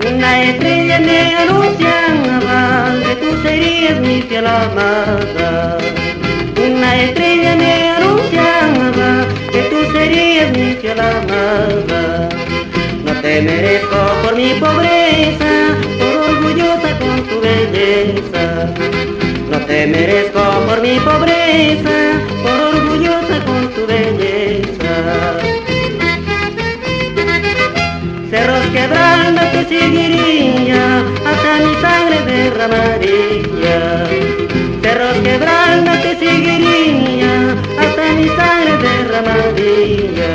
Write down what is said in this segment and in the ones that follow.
Una estrella me anunciaba que tú serías mi fiel amada. Una estrella me anunciaba que tú serías mi fiel amada. No te merezco por mi pobreza, por orgullosa con tu belleza. No te merezco por mi pobreza, por orgullosa con tu belleza. Cerros quebrando te seguiría, hasta mi sangre derramaría. Cerros quebrando te seguiría, hasta mi sangre derramaría.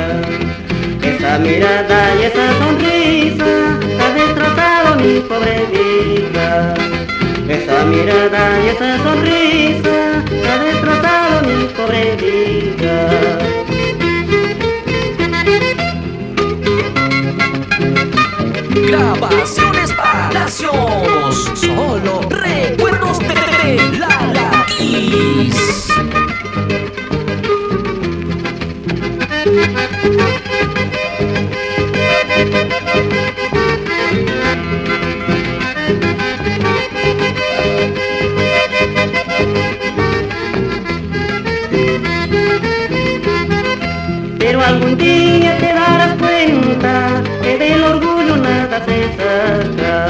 Esa mirada y esa sonrisa ha destrozado mi pobre vida. Esa mirada y esa sonrisa ha destrozado mi pobre vida. Grabaciones Palacios, solo recuerdos de Lala Kiss. Pero algún día te darás cuenta que del orgullo nada se saca.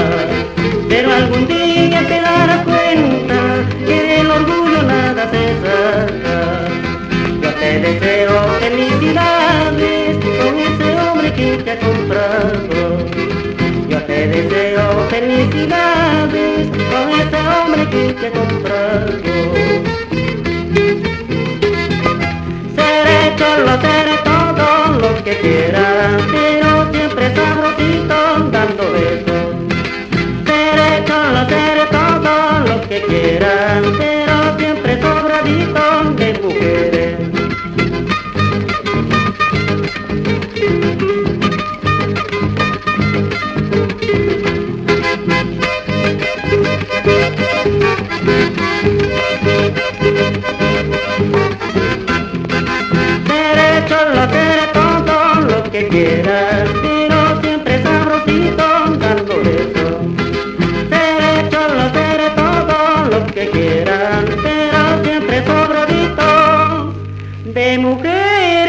Pero algún día te darás cuenta que del orgullo nada se saca. Yo te deseo felicidades con ese hombre que te ha comprado. Yo te deseo felicidades con ese hombre que te ha comprado. Seré cholo, seré todo lo que quieras, pero siempre sabrosito dando besos. Seré cholo, seré todo lo que quieras, pero siempre sobradito de mujeres. Seré todo lo que quieras, pero siempre sabrosito dando besos. Seré todo lo que quieras, pero siempre sobradito de mujeres.